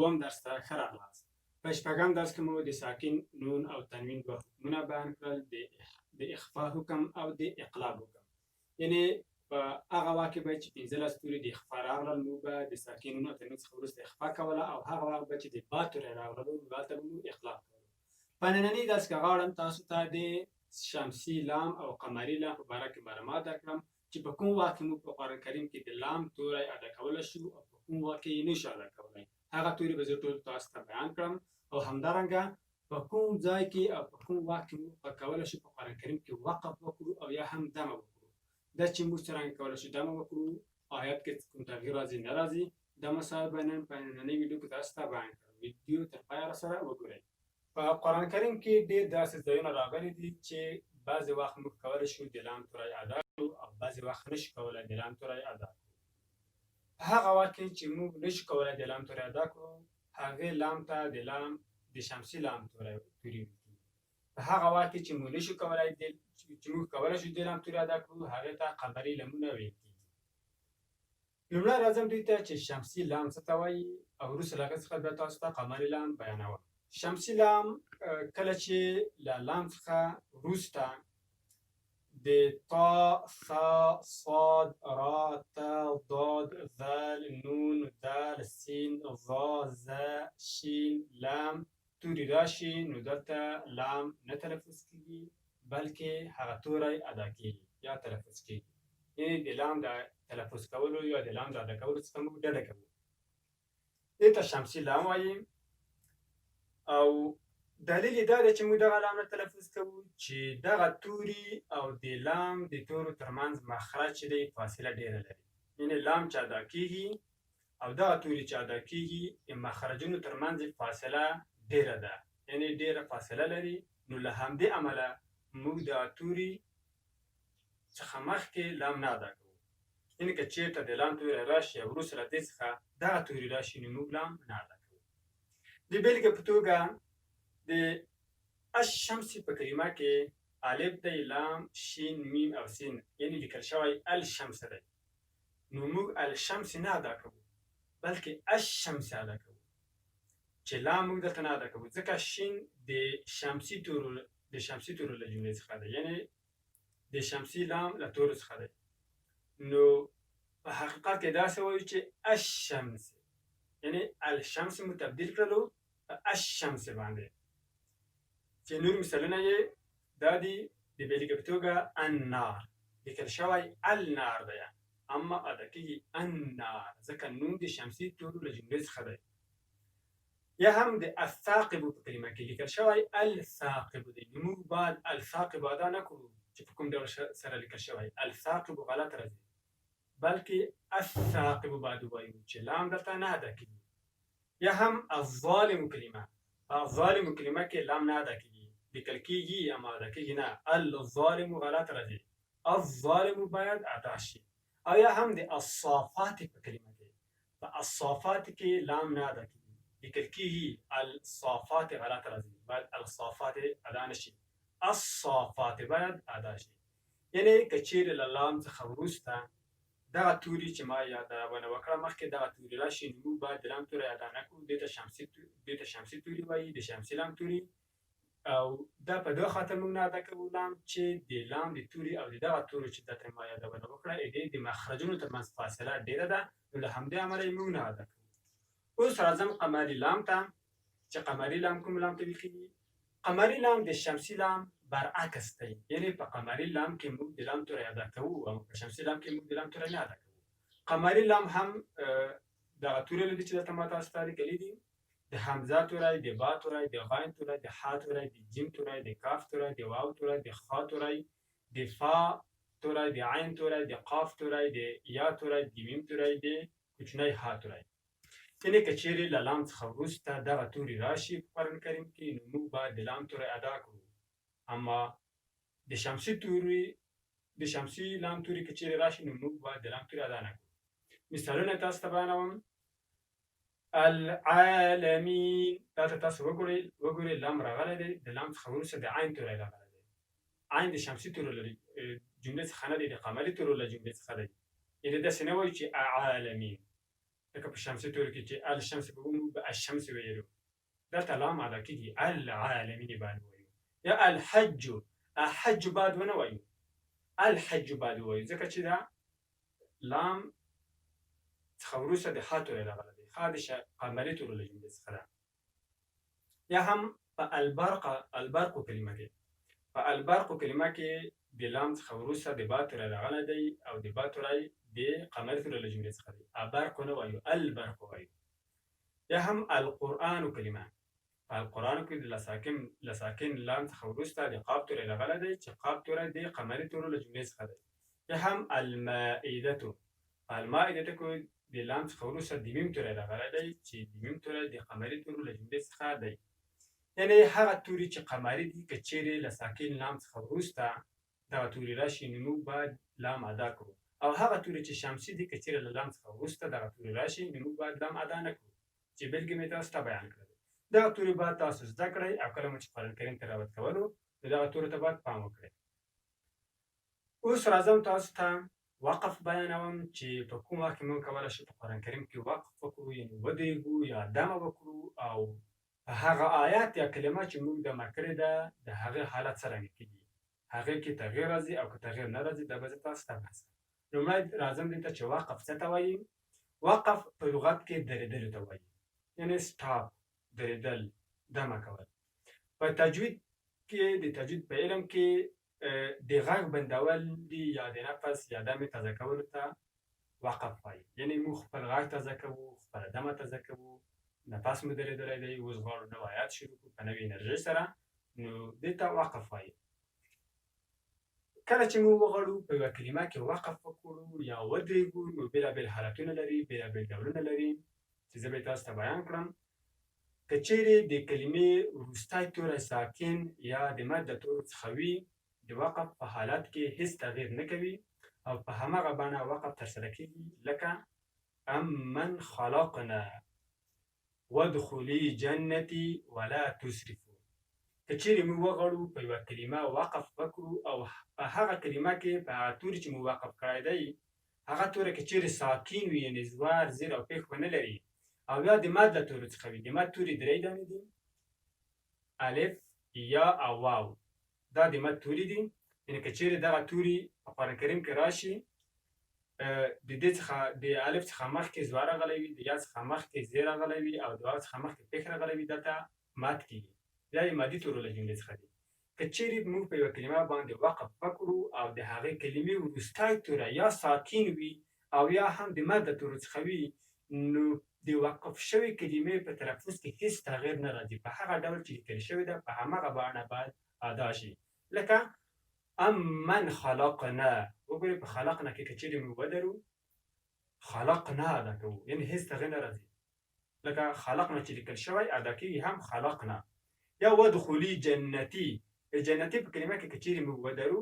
اووم درس ته ښه راغلاست. په شپږم درس کې مو د ساکن نون او تنوین دوه حکمونه بیان کړل، د اخفا حکم او د اقلاب حکم. یعنې په هغه وخت کې به چې 15 توري د اخفا راغلل، موږ به د ساکن نون او تنوین څخه وروسته اخفا کوله، او هغه وخت به چې د با توری راغلل نو هلته به مو اقلاب کوله. په ننني درس کې غواړم تاسو ته د شمسي لام او قمري لام په باره کې معلومات درکړم چې په کوم وخت کې موږ په قرآن کریم کې د لام توری ادا کولی شو او په کوم وخت کې یې نشو ادا کولی. هغه توري به زه ټول تاسو ته بیان کړم، او همدارنګه په کوم ځای کې او په کوم وخت کې موږ کولی شو په قرآن کریم کې وقف وکړو او یا هم دمه وکړو. دا چې موږ څرنګه کولی شو دمه وکړو، آیات کې کوم تغییر راځي نه راځي، دا مسایل به نن په نننۍ ویډیو کې تاسو ته بیان کړم. ویډیو تر پایه راسره وګورئ. په قرآن کریم کې ډېر داسې ځایونه راغلي دي چې بعضې وخت موږ کولی شو د لام توری ادا کړو او بعضې وخت نشو کولی د لام توری ادا کړو. په هغه وخت کې چې موږ نشو کولی د لام توری ادا کړو، هغې لام ته د شمسي لام توری ویل. په هغه وخت کې چې موږ نشو کولی چې موږ کولی شو د لام توری ادا کړو، هغې ته قمري لامونه ویل کېږي. لومړی راځم دوی ته چې شمسي لام څه ته وایي، او وروسته له هغې څخه بیا تاسو ته قمري لام بیانوم. شمسي لام کله چې له لام څخه وروسته د طا، ثا، صاد، را، تا، ضاد، ذال، نون، دال، سین، ظا، ز، شین، لام توري راشي، نو دلته لام نه تلفظ کېږي بلکې هغه توری ادا کېږي یا تلفظ کېږي. یعنې د لام د تلفظ کولو یا د لام د ادا کولو څخه موږ ډډه کوو. دې ته شمسي لام وایي. او دلیل یې دا دی چې موږ دغه لام نه تلفظ کوو چې دغه توري او د لام د تورو ترمنځ مخرج چې دی فاصله ډېره لري. یعنې لام چې ادا کېږي او دغه توري چې ادا کېږي د مخرجونو ترمنځ فاصله ډېره ده، یعنې ډېره فاصله لري. نو له همدې امله موږ دغه توري څخه مخکې لام نه ادا کوو. یعنې که چېرته د لام توری راشي او وروسته له دې څخه دغه توري راشي، نو موږ لام نه ادا کوو. د بېلګې په توګه د الشمس په کلمه کې الف دی، لام، شین، میم او سین، یعنې لیکل شوی الشمس دی. نو موږ الشمس نه ادا کوو بلکې الشمس ادا کوو، چې لام موږ دلته نه ادا کوو ځکه شین د شمسي تورو له جملې څخه دی، یعنې د شمسي لام له تورو څخه دی. نو په حقیقت کې داسې وایو چې الشمس، یعنې الشمس مو تبدیل کړلو په الشمس باندې. چې نور مثالونه یې دا دي. د بېلګې په توګه النار لیکل شوی النار دی، اما ادا کېږي النار ځکه نون د شمسي تورو له جملې څخه دی. یا هم د الثاقب په کلمه کې لیکل شوی الثاقب دی. نو موږ باید الثاقب ادا نه کړو چې په کوم ډول سره لیکل شوی الثاقب غلط راځي، بلکې الثاقب باید ووایو چې لام دلته نه ادا کېږي. یا هم الظالم کلمه، الظالم کلمه کې لام نه ادا کېږي، لیکل کېږي اما ادا کېږي نه. الظالم غلط راځي، الظالم باید ادا شي. او یا هم د الصافات په کلمه کې، په الصافات کې لام نه ادا کېږي، لیکل کېږي الصافات غلط راځي، باید الصافات ادا نه شي، الصافات باید ادا شي. یعنې که چېرې له لام څخه وروسته دغه توري چې ما یادونه وکړه مخکې دغه توري راشي، نو موږ باید د لام توری ادا نه کړو. دې ته شمسي توري وایي، د شمسي لام توري. او دا په دغه خاطر موږ نه ادا کوو لام چې د لام د توري او د دغه تورو چې دلته ما یادونه وکړه د مخرجونو ترمنځ فاصله ډېره ده، نو له همدې امله یې موږ نه ادا کوو. اوس راځم قمري لام ته، چې قمري لام کوم لام ته ویل کېږي؟ قمري لام د شمسي لام برعکس دی، یعنې په قمري لام کې موږ د لام توری ادا کوو او په شمسي لام کې موږ د لام توری نه ادا کوو. قمري لام هم دغه توري لري چې دلته ما تاسو ته لیکلي دي: د حمزه توری، د با توری، د غین توری، د ح توری، د جیم توری، د کاف توری، د واو توری، د خا توری، د فا توری، د عین توری، د قاف توری، د یا توری، د میم توری، د کوچنی ها توری. یعنې که چېرې له لام څخه وروسته دغه توري راشي په قرآن کریم کې، نو موږ باید د لام توری ادا کړو. اما د شمسي لام توري که چېرې راشي، نو موږ باید د لام توری ادا نه کړو. مثالونه تاسو ته بیانوم. العالمین، دا ته تاسو وګورئ لام راغلی دی، د لام څخه وروسته د عین توری راغلی دی. عین د شمسي تورو له جملې څخه نه دی، د قمري تورو له جملې څخه دی. یعنې داسې نه وایو چې عالمین، لکه په شمسي توري کې چې الشمس به ومو به الشمس ویلو دلته لام ادا کېږي العالمین باندې وایو یا الحج حج باید ونه وایو الحج باید وایو ځکه چې دا لام څخه وروسته د ح توری راغلی دی ح د قمري تورو له جملې څخه ده یا هم په البرق کلمه کې په البرق کلمه کې د لام څخه وروسته د با توری راغلی دی او د با توری د قمري تورو له جملې څخه دی برق نه وایو البرق وایو یا هم القرآن کلمه په القرآن کې د لساکن لام څخه وروسته د قاف توری راغلی دی چې قاف توری د قمري تورو له جملې څخه دی یا هم المائده په المائده کې د لام څخه وروسته د میم توری راغلی دی چې د میم توری د قمري تورو له جملې څخه دی یعنی هغه توري چې قمري دي که چیرې له ساکن لام څخه وروسته دغه توري راشي نو موږ باید لام ادا کړو او هغه توري چې شمسي دي که چیرې له لام څخه وروسته دغه توري راشي نو موږ باید لام ادا نه کړو چې بلکې مې تاسو ته بیان کړل دغه توري باید تاسو زده کړئ او کله مو چې قرآن کریم تلاوت کولو نو دغه تورو ته باید پام وکړئ اوس راځم تاسو ته وقف بیانوم چې په کوم وخت کې موږ کولی شو په قرآن کریم کې وقف وکړو یعنې ودرېږو یا دمه وکړو او هغه آیات یا کلمه چې موږ دمه کړې ده د هغې حالت څرنګه کېږي هغې کې تغییر راځي او که تغییر نه راځي دا به زه تاسو ته بحث کوم لومړی راځم دې ته چې وقف څه ته وایي وقف په لغت کې درېدلو ته وایي یعنې سټاپ درېدل دمه کول په تجوید کې د تجوید په علم کې د غږ بندول دي یا د نفس یا دمې تازه کولو ته وقف وایي یعنې موږ خپل غږ تازه کوو خپله دمه تازه کوو نفس مو درېدلی دی اوس غواړو نوی آیات شروع کړو په نوې انرژۍ سره نو دې ته وقف وایي کله چې موږ وغواړو په یوه کلمه کې وقف وکړو یا ودرېږو نو بېلابېل حالتونه لري بېلابېل ډولونه لري چې زه به یې تاسو ته بیان کړم که چیرې د کلمې وروستی توری ساکن یا د مد د تورو څخه وي د وقف په حالت کې هیڅ تغییر نه کوي او په هماغه بڼه وقف ترسره کېږي لکه امن خلقنا وادخلي جنتي ولا تسرفوا که چیرې موږ وغواړو په یوه کلمه وقف وکړو او په هغه کلمه کې په هغه توري چې مو وقف کړی دی هغه توری که چیرې ساکن وي یعنې زور زیر او پیښ ونه لري او یا د مد له تورو څخه وي د مد توري درې دانې دي الف یا او واو دا د مد توري دي یعنې که چیرې دغه توري په قرآن کریم کې راشي د دې څخه د الف څخه مخکې زور راغلی وي د یا څخه مخکې زیر راغلی وي او د واو څخه مخکې پیښ راغلی وي دا ته مد کېږي دا د مدي تورو له جملې څخه دي که چیرې موږ په یوه کلمه باندې وقف وکړو او د هغې کلمې وروستی توری یا ساکن وي او یا هم د مد د تورو څخه وي نو د وقف شوې کلمې په تلفظ کې هیڅ تغییر نه راځي په هغه ډول چې لیکل شوې ده په هماغه بڼه باید ادا شي لکه امن خلقنا وګورئ په خلقنا کې که چیرې موږ ودرو خلقنا ادا کوو یعنې هیڅ تغییر نه راځي لکه خلقنا چې لیکل شوی ادا کېږي هم خلقنا یا ودخلي جنتي جنتي په کلمه کې که چیرې موږ ودرو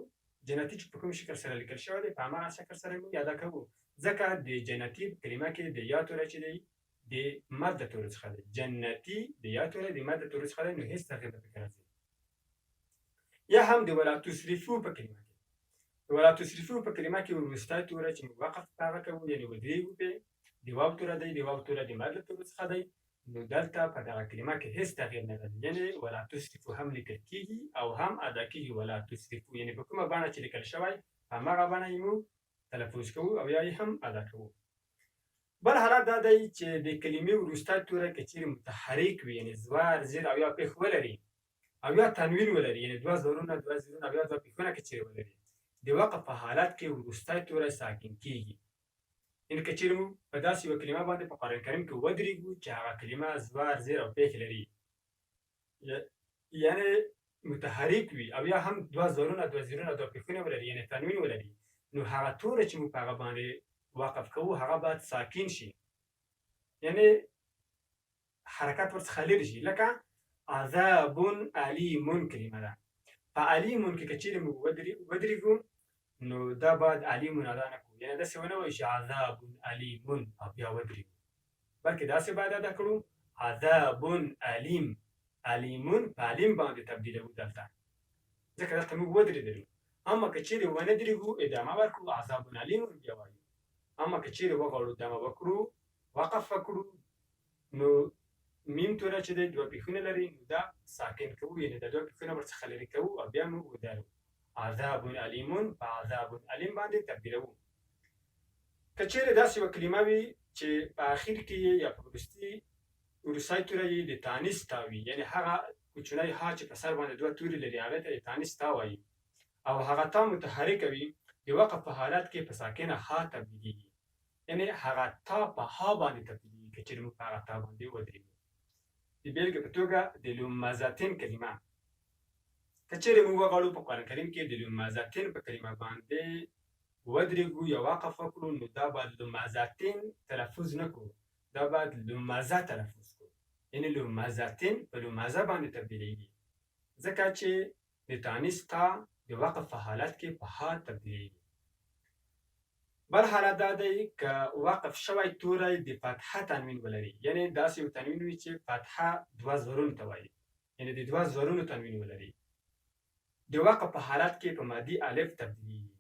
جنتي چې په کوم شکل سره لیکل شوی دی په هماغه شکل سره موږ ادا کوو ځکه د جنتي په کلمه کې د یا توری چې دی د مد د تورو څخه دی جنتي د یا توری د مد د تورو څخه دی نو هیڅ تغییر نه پکې راځي یا هم د ولا تسرفو په کلمه کې د ولا تسرفو په کلمه کې وروستی توری چې موږ وقف په هغه کوو یعنې ودرېږو پرې د واو توری دی د واو توری د مد له تورو څخه دی نو دلته په دغه کلمه کې هیڅ تغییر نه راځي یعنې ولا تسرفو هم لیکل کېږي او هم ادا کېږي ولا تسرفو یعنې په کومه بڼه چې لیکل شوی په هماغه بڼه یې موږ تلفظ کوو او یا یې هم ادا کوو بل حالت دا دی چې د کلمې وروستی توری که چیرې متحرک وي یعنې زور زیر او یا پیښ ولري او یا تنوین ولري یعنې دوه زورونه دوه زیرونه او یا دوه پیښونه که چیرې ولري د وقف په حالت کې وروستی توری ساکن کېږي یعنې که چیرې موږ په داسې یوه کلمه باندې په قرآن کریم کې ودرېږو چې هغه کلمه زور زیر او پیښ لري یعنې متحرک وي او یا هم دوه زورونه دوه زیرونه دوه پیښونه ولري یعنې تنوین ولري نو هغه توری چې موږ په هغه باندې وقف کوو هغه باید ساکن شي یعنې حرکت ورڅخه لرې شي لکه عذاب علیم کلمه ده په علیمون کې که چیرې موږ ودرېږو نو دا باید علیمون ادا نه کړو یعنې داسې ونه وایو چې عذاب علیمون او بیا ودرېږو بلکې داسې باید ادا کړو عذاب علیم علیمون په علیم باندې تبدیلوو دلته ځکه دلته موږ ودرېدلو اما که چیرې ونه درېږو ادامه ورکړو عذاب علیم بیا وایو اما که چیرې وغواړو دمه وکړو وقف وکړو نو میم توره چې دی دوه پېښونه لري نو دا ساکن کوو یعنې دا دوه پېښونه ورڅخه لرې کوو او بیا موږ ودرو عذاب الیمون په عذاب علیم باندې تبدیلوو. که چیرې داسې یوه کلمه وي چې په اخر کې یې یا په وروستی توره یې د تانیث تا وي یعنې هغه کوچنی ها چې په سر باندې دوه تورې لري هغې ته د تانیث تا وایي او هغه تا متحرکه وي د وقف په حالت کې په ساکنه ها تبدیلېږي یعنې هغه تا په ها باندې تبدیلېږي که چیرې موږ په هغه تا باندې ودرېږو. د بېلګې په توګه د لمزتین کلمه که چیرې موږ وغواړو په قرآن کریم کې د لمزتین په کلمه باندې ودرېږو یا وقف وکړو نو دا باید لمزتین تلفظ نه کړو دا باید لمزه تلفظ کړو یعنې لمزتین په لمزه باندې تبدیلېږي ځکه چې د تانیث تا د وقف په حالت کې په ها تبدیلېږي. بل حالت دا دی که وقف شوی توری د فتحه تنوین ولري یعنې داسې یو تنوین وي چې فتحه دوه زورونو ته وایي یعنې د دوه زورونو تنوین ولري د وقف په حالت کې په مادي الف تبدیلېږي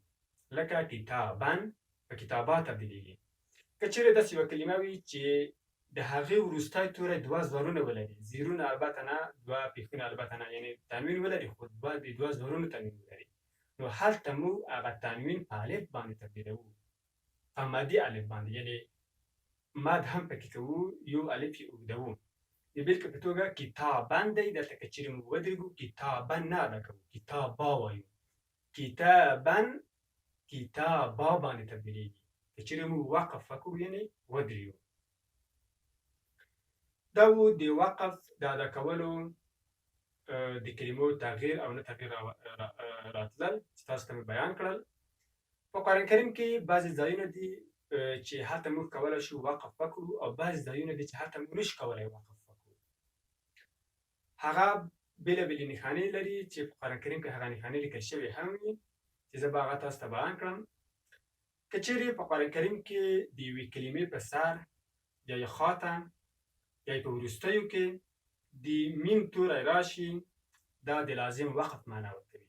لکه کتابا په کتابا تبدیلېږي. که چیرې داسې یوه کلمه وي چې د هغې وروستی توری دوه زورونه ولري زیرونه البته نه دوه پېښونه البته نه یعنې تنوین ولري خو د دوه زورونو تنوین ولري نو هلته موږ هغه تنوین په الف باندې تبدیلوو په مادي الف باندې یعنې مد هم پکې کوو یو الف یې اوږدوو. د بېلګې په توګه کتابن دی دلته که چیرې موږ ودرېږو کتابن نه ادا کوو کتابا وایو کتابن کتابا باندې تبدیلېږي که چیرې موږ وقف وکړو یعنې ودرېږو. دا و د وقف د ادا کولو د کلمو تغییر او نه تغییر راتلل چې تاسو ته مې بیان کړل. په قرآن کریم کې بعضې ځایونه دي چې هلته موږ کولی شو وقف وکړو او بعضې ځایونه دي چې هلته موږ نشو کولی وقف وکړو. هغه بېلابېلې نښانې لري چې په قرآن کریم کې هغه نښانې لیکل شوې هم وي چې زه به هغه تاسو ته بیان کړم. که چیرې په قرآن کریم کې د یوې کلمې په سر یا یې خاته یا یې په وروستیو کې د میم توری راشي دا د لازم وقف معنا ورکوي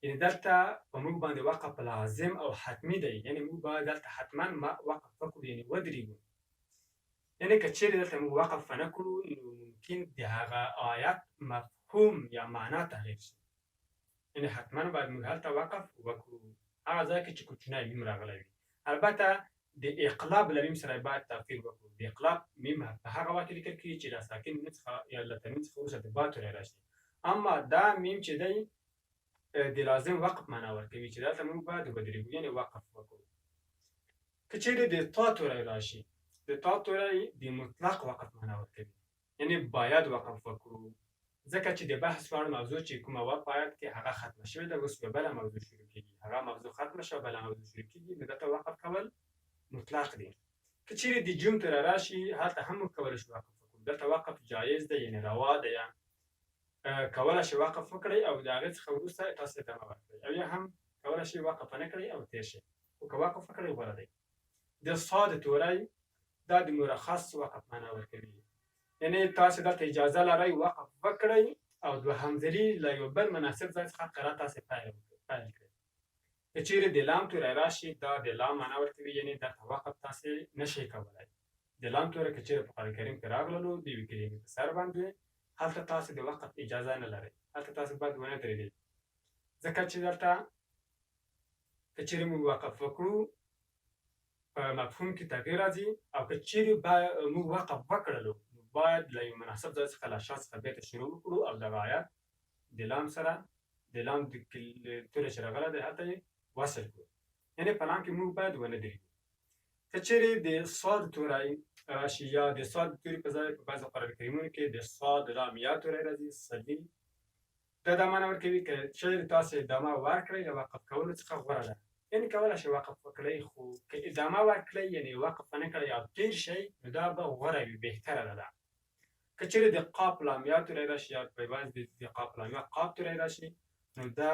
یعنې دلته په موږ باندې وقف لازم او حتمي دی یعنې موږ باید دلته حتما وقف وکړو یعنې ودرېږو یعنې که چیرې دلته موږ وقف ونه کړو نو ممکن د هغه آیت مفهوم یا معنا تغییر شي یعنې حتما باید موږ هلته وقف وکړو هغه ځای کې چې کوچنی میم راغلی وي. البته د اقلاب له میم سره باید توپیر وکړو. د اقلاب میم په هغه وخت کې لیکل کېږي چې له ساکن میم څخه یا له تنوین څخه وروسته د با توری راشي اما دا میم چې دی د لازم وقف معنا ورکوي چې دلته موږ باید ودرېږو یعنې وقف وکړو. که چیرې د تا توری راشي د تا توری د مطلق وقف معنا ورکوي یعنې باید وقف وکړو ځکه چې د بحث وړ موضوع چې کومه وه په آیت کې هغه ختمه شوې ده اوس به بله موضوع شروع کېږي هغه موضوع ختمه شوه بله موضوع شروع کېږي نو دلته وقف کول مطلق دی. که چیرې د جیم توری راشي هلته هم موږ کولی شو وقف وکړو دلته وقف جایز دی یعنې روا دی کولی شئ وقف وکړئ او د هغې څخه وروسته تاسو ادامه ورکړئ او یا هم کولی شئ وقف ونه کړئ او تېر شئ خو که وقف وکړئ غوره دی. د صاد توری دا د مرخص وقف معنا ورکوي یعنې تاسې دلته اجازه لرئ وقف وکړئ او دوهمزلي له یو بل مناسب ځای څخه قرار تاسې پیل کړئ. که چیرې د لام توری راشي دا د لام معنا ورکوي یعنې دلته وقف تاسې نشئ کولی. د لام توری که چیرې په قرآن کریم کې راغللو د یوې کلمې په سر باندې هلته تاسې د وقف اجازه نه لرئ هلته تاسې باید ونه درېږئ ځکه چې دلته که چیرې موږ وقف وکړو په مفهوم کې تغییر راځي او که چیرې موږ وقف وکړلو باید له یو مناسب ځای څخه له شا څخه بېرته شروع وکړو او دغه آیت د لام سره د لام د توری چې راغلی دی هلته یې وصل کړو یعنې په لام کې موږ باید ونه درېږو. که چیرې د صاد توری راشي یا د صاد توري په ځای په بعضو قرآن کریمونو کې د صاد لام یا توری راځي صدي دا دا معنا ورکوي که چیرې تاسې ادامه ورکړئ له وقف کولو څخه غوره ده یعنې کولی شئ وقف وکړئ خو که ادامه ورکړئ یعنې وقف ونه کړئ او تېر شئ نو دا به غوره وي بهتره ده. که چیرې د قاف لام یا توری راشي یا په بعض د قاف لام یا قاف توری راشي نو دا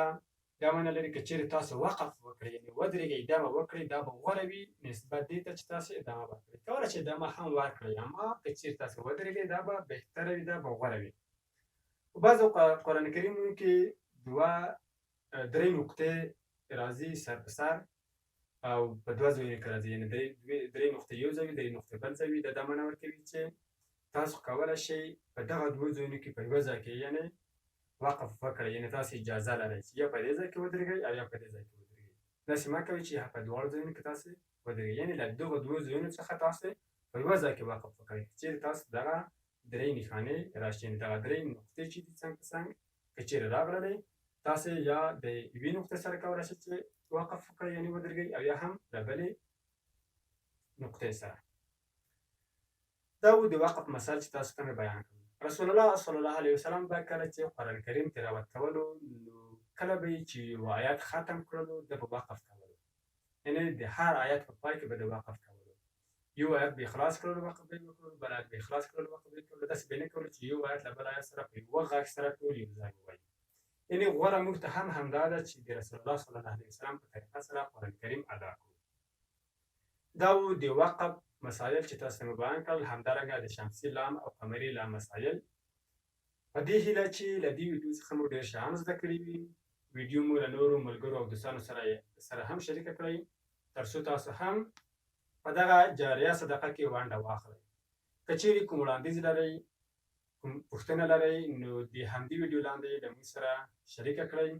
معنا لري که چیرې تاسو وقف وکړئ یعنې ودرېږئ ادامه وکړئ دا به غوره وي نسبت دې ته چې تاسو ادامه ورکړئ. کولی شئ ادامه هم ورکړئ اما که چیرې تاسو ودرېږئ دا به بهتره وي دا به غوره وي. په بعضو قرآن کریمونو کې دوه درې نقطې راځي سر په سر او په دوه ځایونو کې راځي، یعنې درې نقطې یو ځای وي، درې نقطې بل ځای وي. دا معنا ورکوي چې تاسو کولی شئ په دغه دوو ځایونو کې په یوه ځای کې یعنې وقف وکړئ، یعنې تاسو اجازه لرئ چې یا په دې ځای کې ودرېږئ او یا په دې ځای کې ودرېږئ. داسې مه کوئ چې په دواړو ځایونو کې تاسې ودرېږئ، یعنې له دغو دوو ځایونو څخه تاسې په یوه ځای کې وقف وکړئ. چېرې تاسو دغه درې نښانې راشي، یعنې دغه درې نقطې چې دي څنګ په څنګ که چېرې راغللې، تاسې یا د یوې نقطې سره کولی شئ چې وقف وکړئ یعنې ودرېږئ، او یا هم له بلې نقطې سره. دا و د وقف مسایل چې تاسو ته مې بیان کړل. رسول الله صلی الله علیه وسلم به کله چې قرآن کریم تلاوت کولو، نو کله به یې چې یو آیات ختم کړلو، ده به وقف کولو، یعنې د هر آیت په پای کې به د وقف کولو. یو آیت به خلاص کړلو وقف به یې وکړلو، بل آیت به یې خلاص کړلو وقف به یې کړلو. داسې به یې نه کولو چې یو آیت له بل آیت سره په یوه غږ سره ټول یو ځای ووایي. یعنې غوره موږ ته هم همدا ده چې د رسول الله صلی الله علیه وسلم په طریقه سره قرآن کریم ادا کړو. دا و د وقف مسایل چې تاسو ته مې بیان کړل، همدارنګه د شمسي لام او قمري لام مسایل. په دې هیله چې له دې ویډیو څخه مو ډېر شیان زده کړي وي، ویډیو مو له نورو ملګرو او دوستانو سره هم شریکه کړئ، تر څو تاسو هم په دغه جاریه صدقه کې ونډه واخلئ. که چیرې کوم وړاندیز لرئ، کوم پوښتنه لرئ، نو د همدې ویډیو لاندې له موږ سره شریکه کړئ.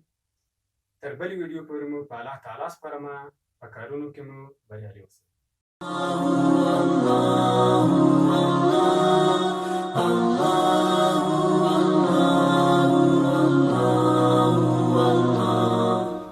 تر بلې ویډیو پورې مو په الله تعالی سپارمه، په کارونو کې مو بریالي اوسئ.